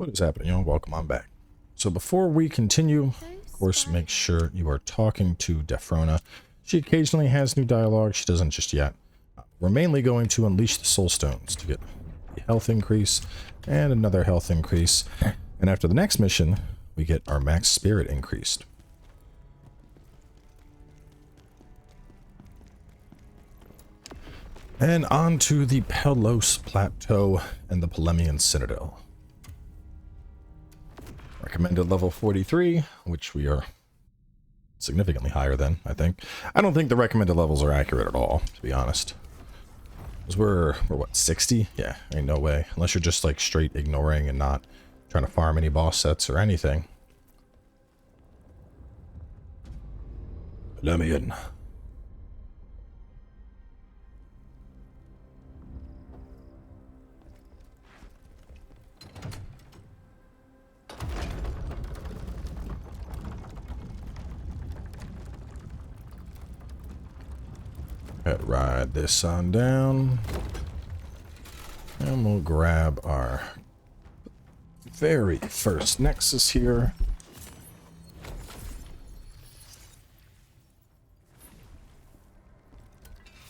What is happening, y'all? Welcome on back. So before we continue, of course, make sure you are talking to Defrona. She occasionally has new dialogue. She doesn't just yet. We're mainly going to unleash the soul stones to get a health increase and another health increase. And after the next mission, we get our max spirit increased. And on to the Pell Los Plateau and the Palemion Citadel. Recommended level 43, which we are significantly higher than, I think. I don't think the recommended levels are accurate at all, to be honest. Because we're what, 60? Yeah, ain't no way. Unless you're just like straight ignoring and not trying to farm any boss sets or anything. Palemion. Ride this on down. And we'll grab our very first Nexus here.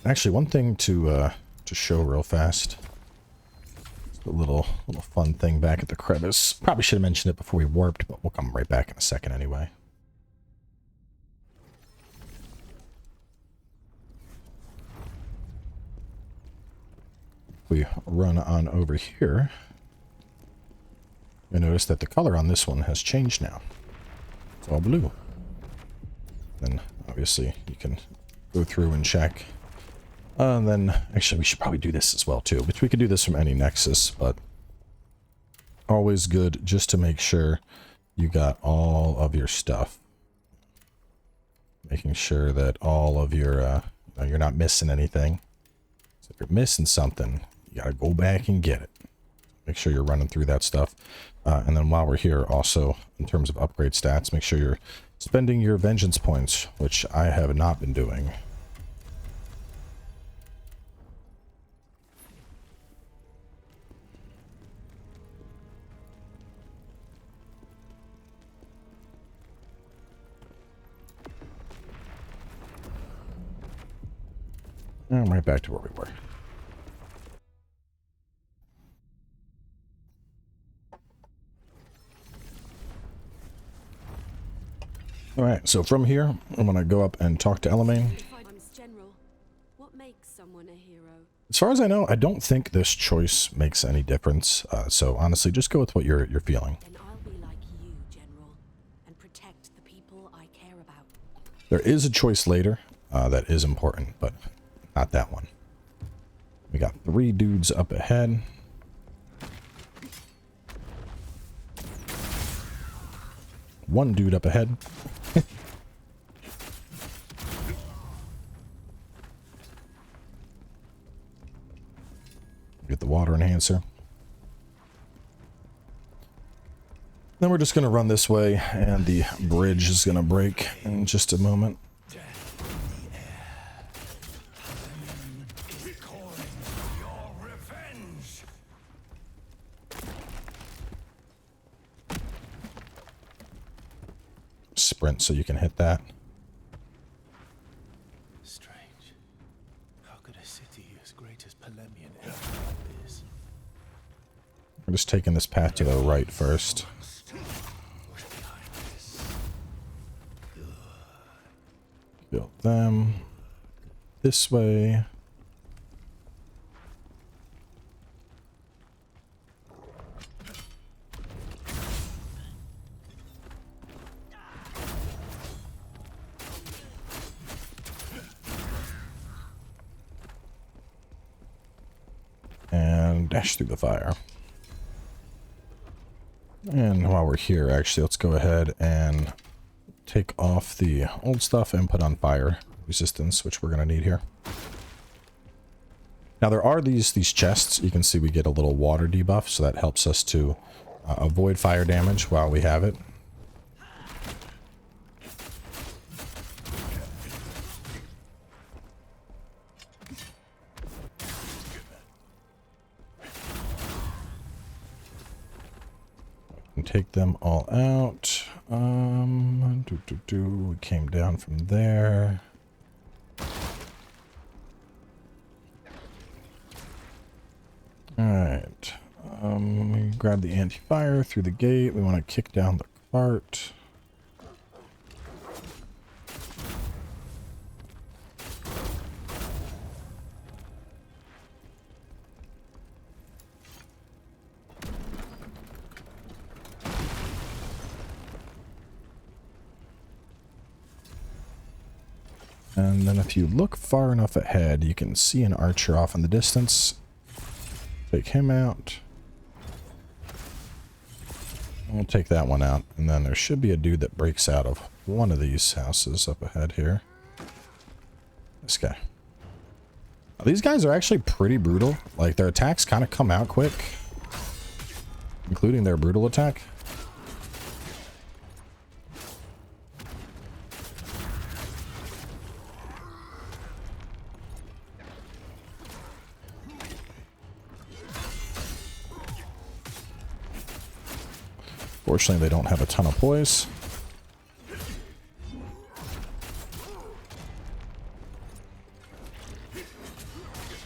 Actually, one thing to show real fast. Just a little fun thing back at the crevice. Probably should have mentioned it before we warped, but we'll come right back in a second anyway. We run on over here, you notice that the color on this one has changed now. It's all blue. Then obviously you can go through and check. And then actually we should probably do this as well too, which we could do this from any Nexus, but always good just to make sure you got all of your stuff. Making sure that all of your you're not missing anything. So if you're missing something, you gotta go back and get it. Make sure you're running through that stuff. And then while we're here, also, in terms of upgrade stats, make sure you're spending your vengeance points, which I have not been doing. And right back to where we were. Alright, so from here, I'm going to go up and talk to Elamain. As far as I know, I don't think this choice makes any difference. So honestly, just go with what you're feeling. Then I'll be like you, General, and protect the people I care about. There is a choice later that is important, but not that one. We got 3 dudes up ahead. One dude up ahead. Get the water enhancer. Then we're just going to run this way, and the bridge is going to break in just a moment. Sprint so you can hit that. Strange. How could a city as great as Palemion ever like this? We're just taking this path to the right first. Build them this way. And dash through the fire. And while we're here, actually, let's go ahead and take off the old stuff and put on fire resistance, which we're going to need here. Now there are these chests. You can see we get a little water debuff, so that helps us to avoid fire damage while we have it. can take them all out. We came down from there. Alright. We grab the anti-fire through the gate. We want to kick down the cart. And then if you look far enough ahead, you can see an archer off in the distance. Take him out. We'll take that one out. And then there should be a dude that breaks out of one of these houses up ahead here. This guy. Now, these guys are actually pretty brutal. Like, their attacks kind of come out quick. Including their brutal attack. Fortunately, they don't have a ton of poise.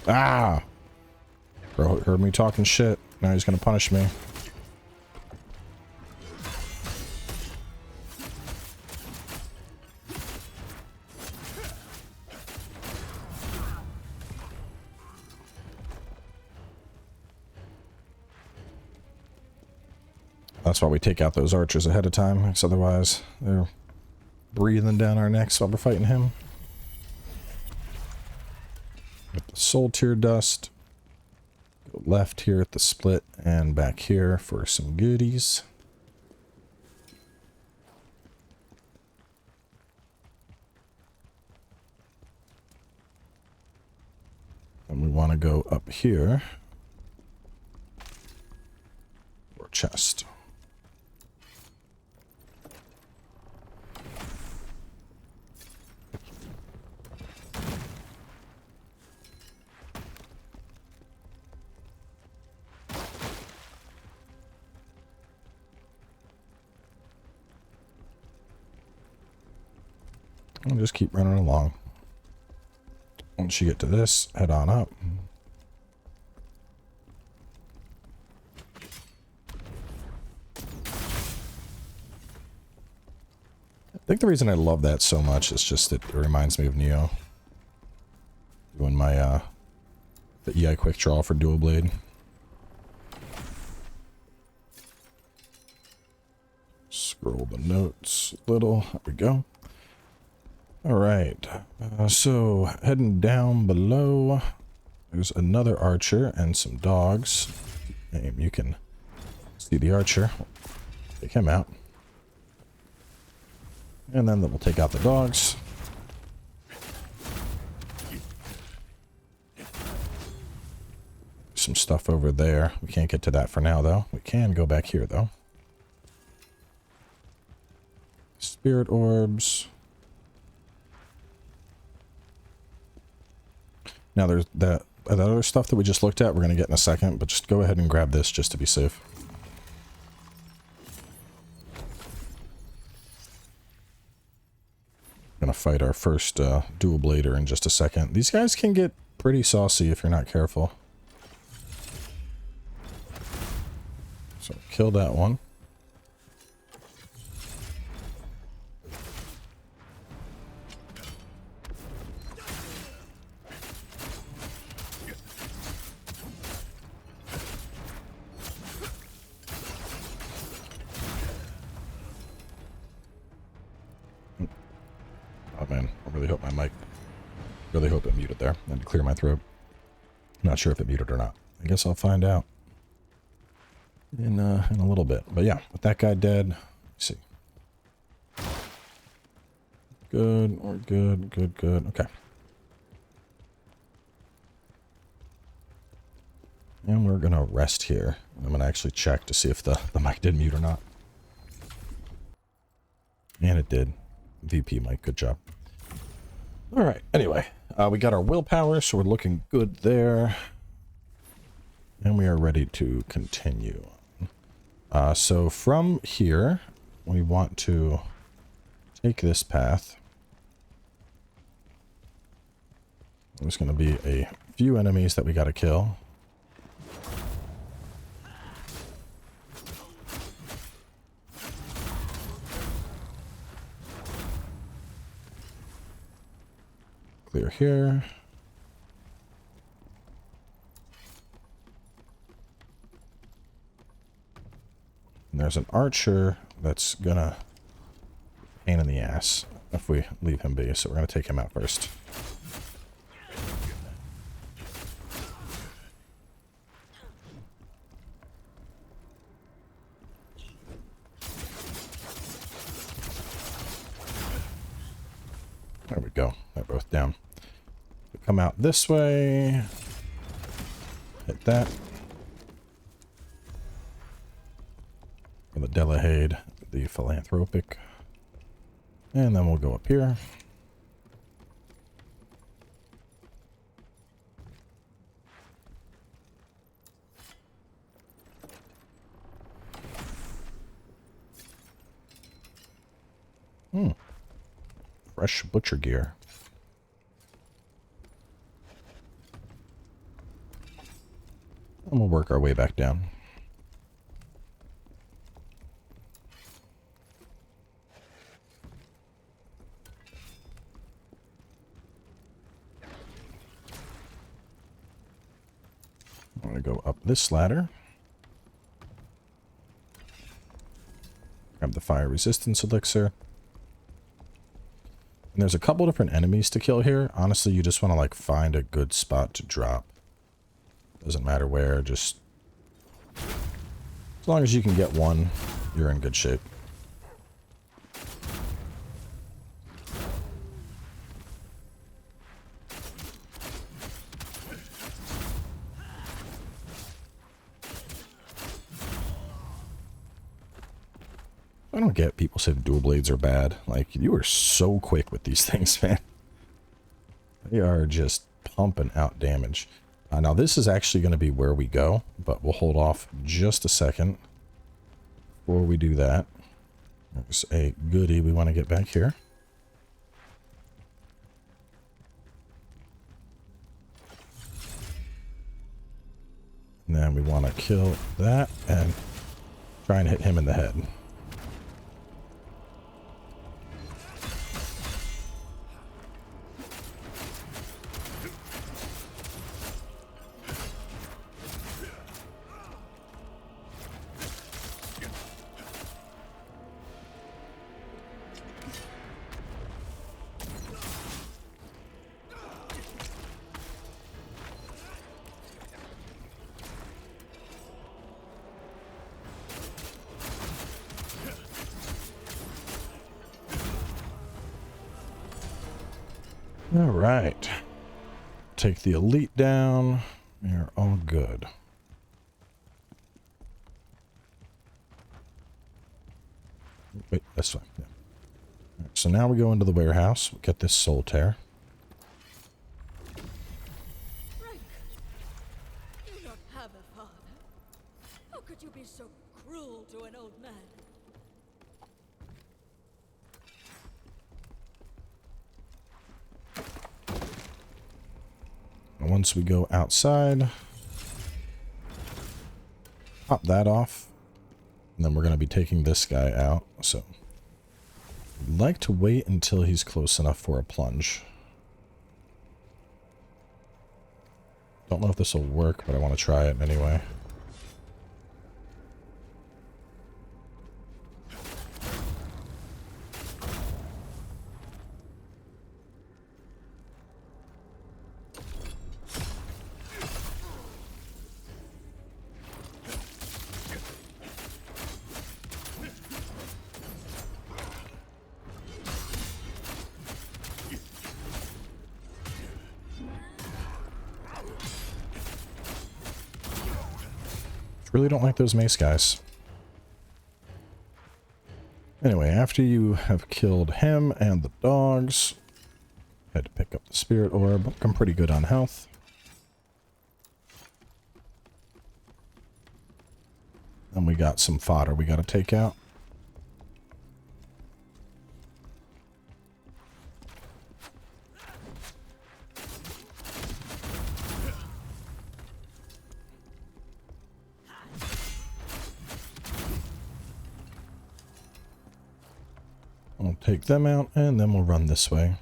Ah! Bro heard me talking shit. Now he's gonna punish me. That's why we take out those archers ahead of time, because otherwise they're breathing down our necks while we're fighting him. Get the soul tier dust. Go left here at the split and back here for some goodies. And we want to go up here for chest. And just keep running along. Once you get to this, head on up. I think the reason I love that so much is just that it reminds me of Neo. Doing my the EI quick draw for dual blade. Scroll the notes a little. There we go. Alright, so heading down below, there's another archer and some dogs. Aim, you can see the archer. Take him out. And then we'll take out the dogs. Some stuff over there. We can't get to that for now, though. We can go back here, though. Spirit orbs. Now there's that other stuff that we just looked at we're going to get in a second, but just go ahead and grab this just to be safe. Going to fight our first dual blader in just a second. These guys can get pretty saucy if you're not careful. So kill that one. Oh man, I really hope my mic, really hope it muted there. I had to clear my throat. Not sure if it muted or not. I guess I'll find out in a little bit. But yeah, with that guy dead, let's see. Good, or good, good, good. Okay. And we're gonna rest here. I'm gonna actually check to see if the mic did mute or not. And it did. VP mic, good job. Alright, anyway, we got our willpower, so we're looking good there. And we are ready to continue. So from here, we want to take this path. There's going to be a few enemies that we got to kill. Clear here. And there's an archer that's gonna pain in the ass if we leave him be, so we're gonna take him out first. There we go. They're both down. We come out this way. Hit that. For the Delahade, the philanthropic. And then we'll go up here. Fresh butcher gear. And we'll work our way back down. I'm going to go up this ladder. Grab the fire resistance elixir. And there's a couple different enemies to kill here. Honestly, you just want to like find a good spot to drop. Doesn't matter where, just as long as you can get one, you're in good shape. I don't get people saying dual blades are bad. Like, you are so quick with these things, man. They are just pumping out damage. Now, this is actually going to be where we go, but we'll hold off just a second before we do that. There's a goodie we want to get back here. And then we want to kill that and try and hit him in the head. All right. Take the elite down. You're all good. Wait, this way. Yeah. All right, so now we go into the warehouse. We'll get this soul tear. Frank, you don't have a father. How could you be so cruel to an old man? Once we go outside, pop that off, and then we're going to be taking this guy out. So I'd like to wait until he's close enough for a plunge. Don't know if this will work, but I want to try it anyway. Really don't like those mace guys. Anyway, after you have killed him and the dogs, had to pick up the spirit orb. I'm pretty good on health. And we got some fodder we got to take out. We'll take them out, and then we'll run this way.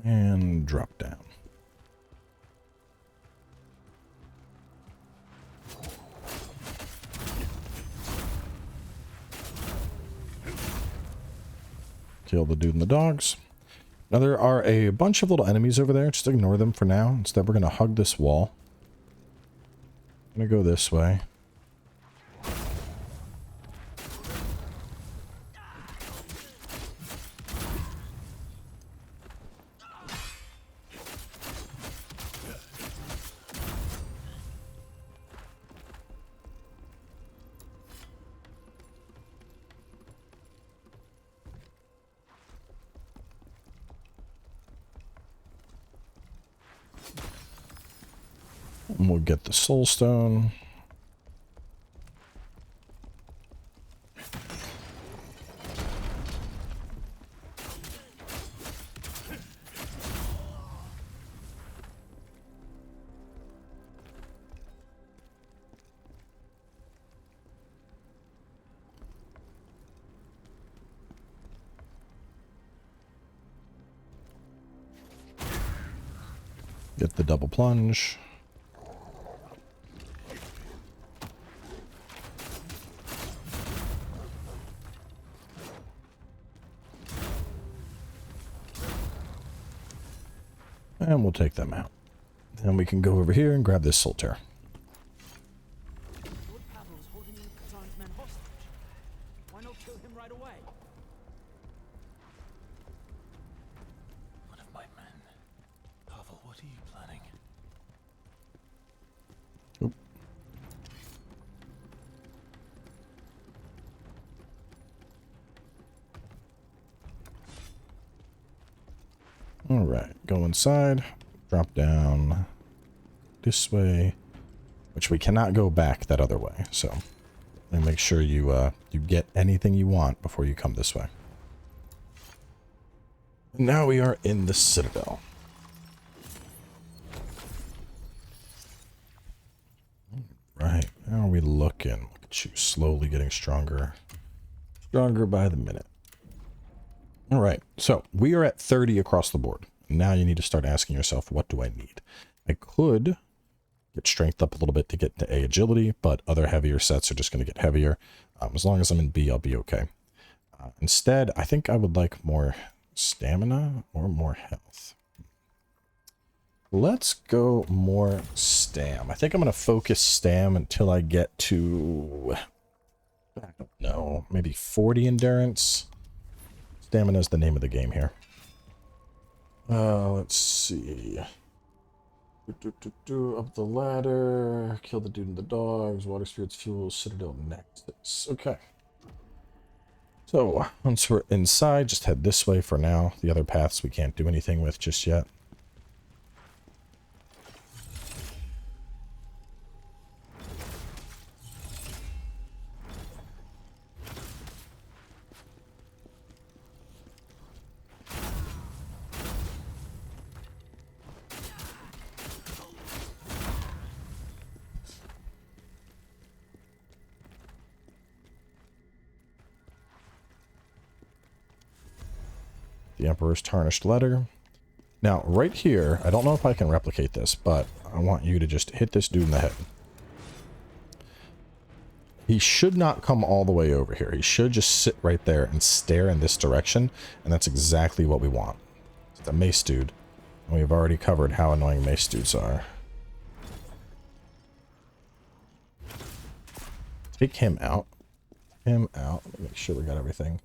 And drop down. Kill the dude and the dogs. Now there are a bunch of little enemies over there. Just ignore them for now. Instead, we're going to hug this wall. I'm going to go this way. And we'll get the soul stone. Get the double plunge. And we'll take them out. Then we can go over here and grab this soldier. Lord Pavel's holding one of Khazan's men hostage. Why not kill him right away? One of my men. Pavel, what are you planning? Oop. All right, go inside, drop down this way, which we cannot go back that other way. So let me make sure you you get anything you want before you come this way. Now we are in the Citadel. Right, how are we looking? Look at you, slowly getting stronger. Stronger by the minute. All right, so we are at 30 across the board. Now you need to start asking yourself, what do I need? I could get strength up a little bit to get to A agility, but other heavier sets are just going to get heavier. As long as I'm in B, I'll be okay. Instead, I think I would like more stamina or more health. Let's go more stam. I think I'm going to focus stam until I get to, I don't know, maybe 40 endurance. Stamina is the name of the game here. Let's see. Up the ladder. Kill the dude and the dogs. Water spirits, fuel, Citadel, Nexus. Okay. So, once we're inside, just head this way for now. The other paths we can't do anything with just yet. The Emperor's Tarnished Letter. Now, right here, I don't know if I can replicate this, but I want you to just hit this dude in the head. He should not come all the way over here. He should just sit right there and stare in this direction, and that's exactly what we want. It's a mace dude, and we've already covered how annoying mace dudes are. Take him out. Him out. Let me make sure we got everything.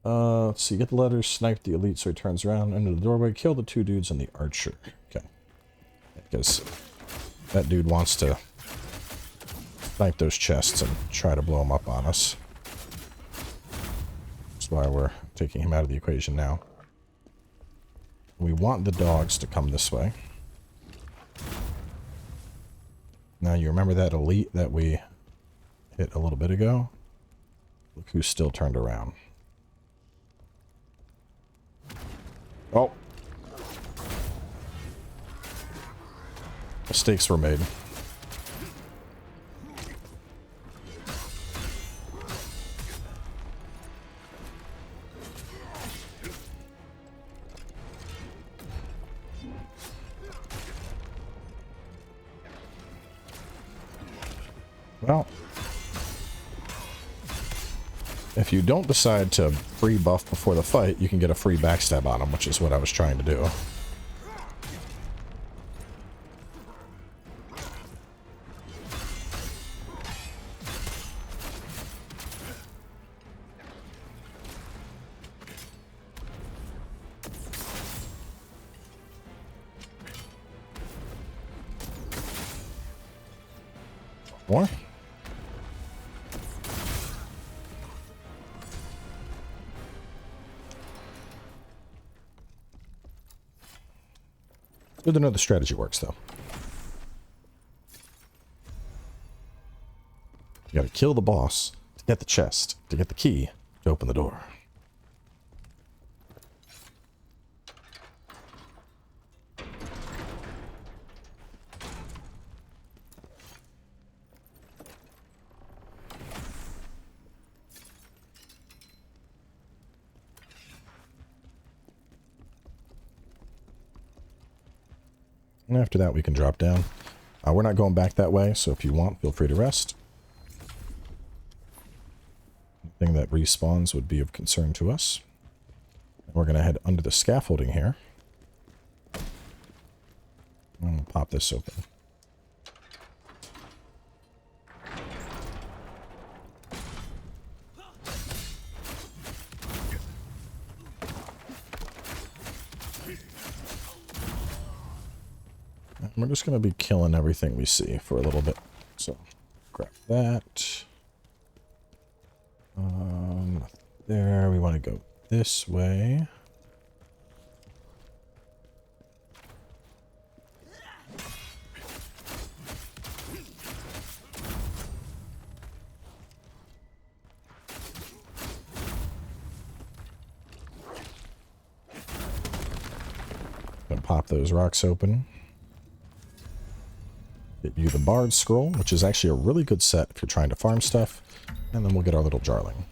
Let's see, get the letters, snipe the elite so he turns around into the doorway, kill the two dudes and the archer. Okay. Because that dude wants to snipe those chests and try to blow them up on us. That's why we're taking him out of the equation now. We want the dogs to come this way. Now you remember that elite that we hit a little bit ago? Look who's still turned around. Oh. Mistakes were made. Well, if you don't decide to free buff before the fight, you can get a free backstab on him, which is what I was trying to do. More? Good to know the strategy works, though. You gotta kill the boss to get the chest, to get the key to open the door. And after that, we can drop down. We're not going back that way, so if you want, feel free to rest. Anything that respawns would be of concern to us. And we're going to head under the scaffolding here. I'm going to pop this open. We're just going to be killing everything we see for a little bit. So, grab that. There, we want to go this way. Gonna pop those rocks open. Get you the Bard Scroll, which is actually a really good set if you're trying to farm stuff. And then we'll get our little Jarling.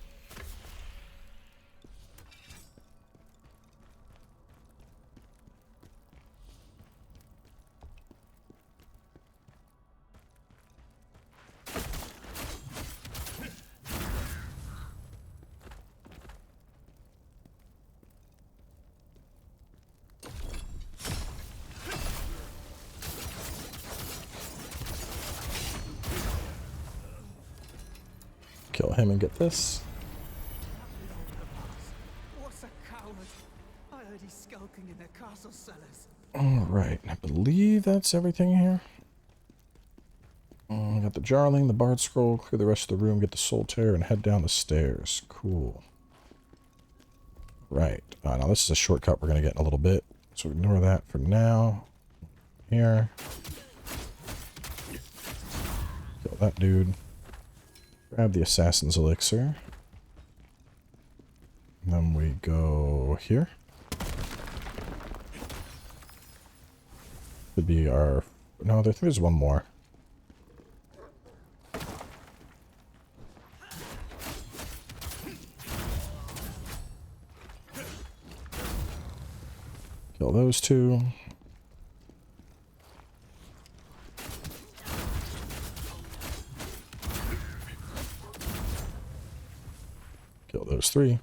Kill him and get this. What's a coward? I heard he's skulking in their castle cellars. Alright, I believe that's everything here. Got the Jarling, the Bard Scroll, clear the rest of the room, get the Soul Tear, and head down the stairs. Cool. Right. Now this is a shortcut we're going to get in a little bit, so ignore that for now. Here. Kill that dude. Grab the Assassin's Elixir. And then we go here. Could be our... No, I think there's one more. Kill those two. Kill those three.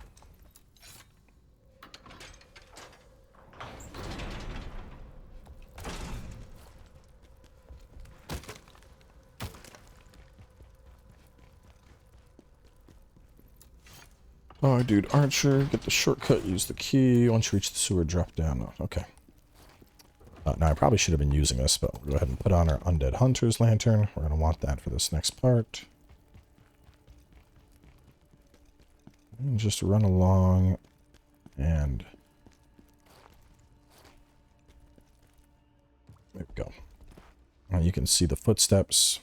Oh, dude, Archer, get the shortcut, use the key. Once you reach the sewer, drop down. Oh, okay. Now, I probably should have been using this, but we'll go ahead and put on our Undead Hunter's Lantern. We're going to want that for this next part. And just run along and... There we go. You can see the footsteps.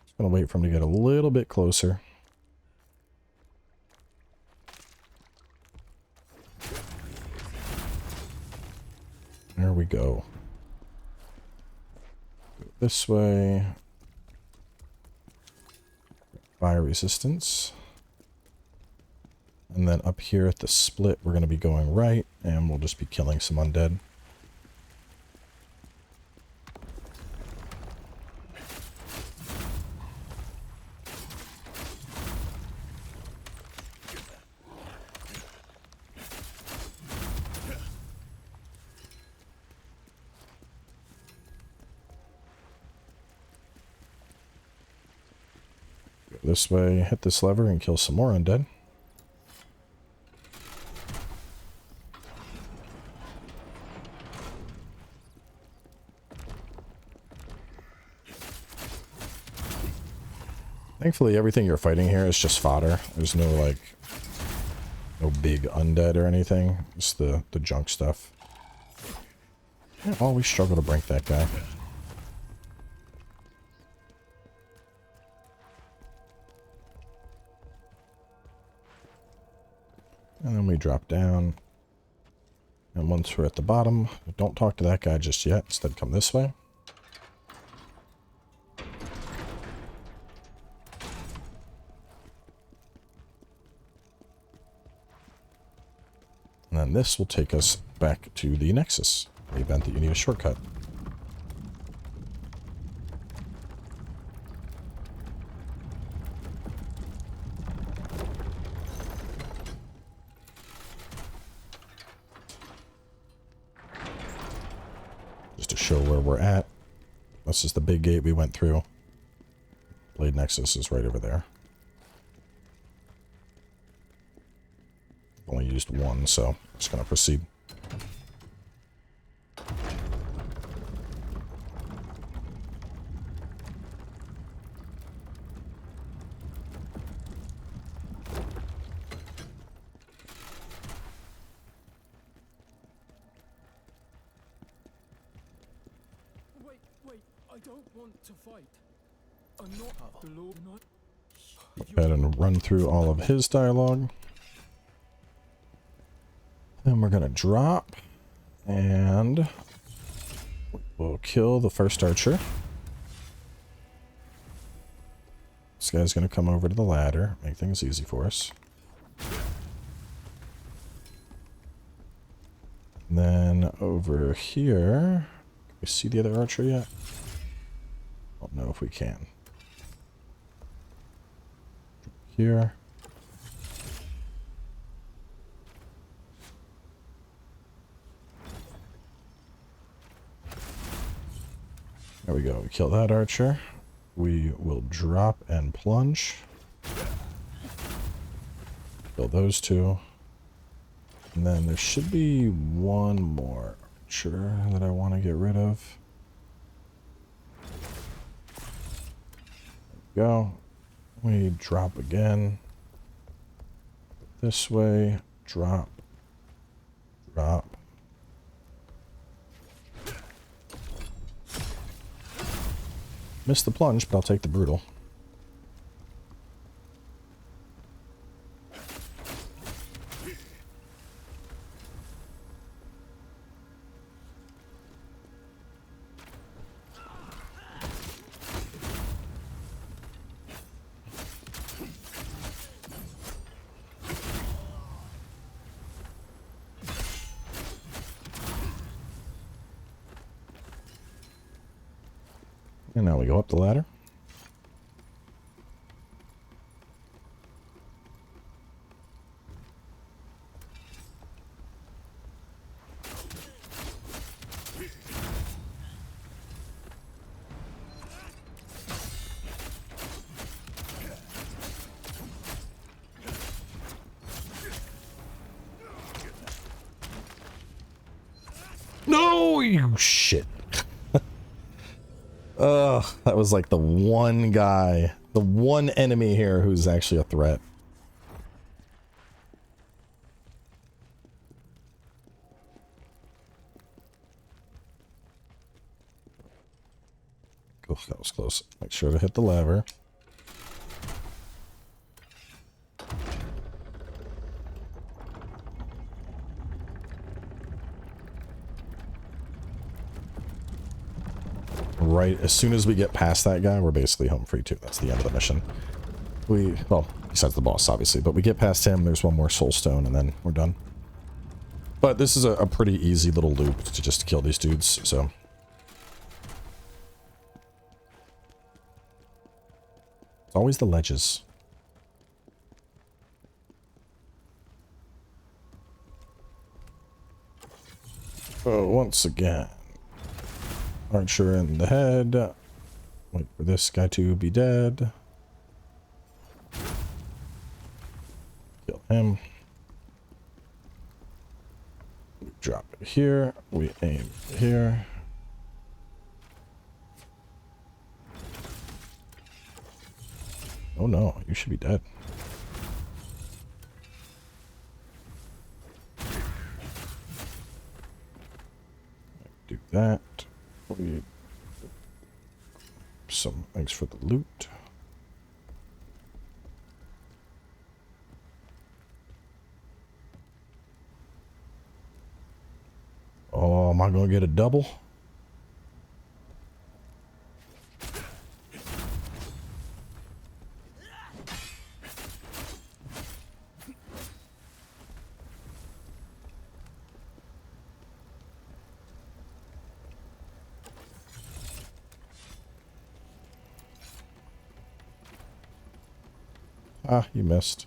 Just gonna wait for him to get a little bit closer. There we go. Go this way. Fire resistance. And then up here at the split, we're going to be going right, and we'll just be killing some undead. Go this way, hit this lever, and kill some more undead. Thankfully, everything you're fighting here is just fodder. There's no, like, no big undead or anything. Just the junk stuff. Yeah, always struggle to break that guy. And then we drop down. And once we're at the bottom, don't talk to that guy just yet. Instead, come this way. And then this will take us back to the Nexus, the event that you need a shortcut. Just to show where we're at. This is the big gate we went through. Blade Nexus is right over there. Only used one, so I'm just going to proceed. Wait, I don't want to fight. I'm not the Lord, not... Go ahead and run through all of his dialogue. Then we're going to drop, and we'll kill the first archer. This guy's going to come over to the ladder, make things easy for us. And then over here, can we see the other archer yet? I don't know if we can. Here. There we go. We kill that archer. We will drop and plunge. Kill those two. And then there should be one more archer that I want to get rid of. There we go. We drop again. This way. Drop. Drop. Missed the plunge, but I'll take the brutal. And now we go up the ladder. No, you shit. Ugh, that was like the one guy, the one enemy here who's actually a threat. Oh, that was close. Make sure to hit the lever. Right, as soon as we get past that guy, we're basically home free too. That's the end of the mission. Well, besides the boss, obviously, but we get past him, there's one more soul stone, and then we're done. But this is a pretty easy little loop to just kill these dudes, so. It's always the ledges. Oh, once again. Archer in the head. Wait for this guy to be dead. Kill him. We drop it here. We aim here. Oh no, you should be dead. Do that. We some thanks for the loot. Oh, am I gonna get a double? Ah, you missed.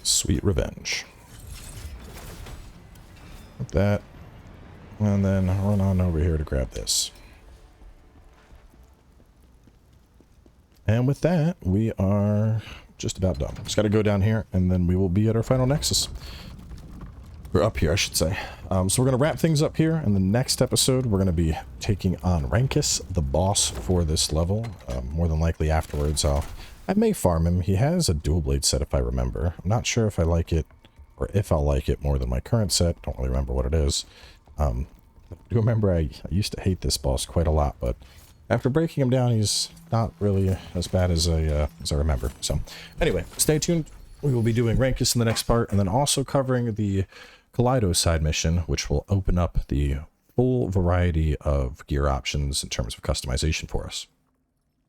Sweet revenge. Like that. And then run on over here to grab this. And with that, we are just about done. Just got to go down here, and then we will be at our final Nexus. Or up here, I should say. So we're going to wrap things up here. In the next episode, we're going to be taking on Rankus, the boss for this level. More than likely afterwards, I may farm him. He has a dual blade set, if I remember. I'm not sure if I like it, or if I'll like it more than my current set. Don't really remember what it is. I do remember I used to hate this boss quite a lot, but after breaking him down, he's not really as bad as I remember. So anyway, stay tuned. We will be doing Rankus in the next part, and then also covering the Kaleido side mission, which will open up the full variety of gear options in terms of customization for us.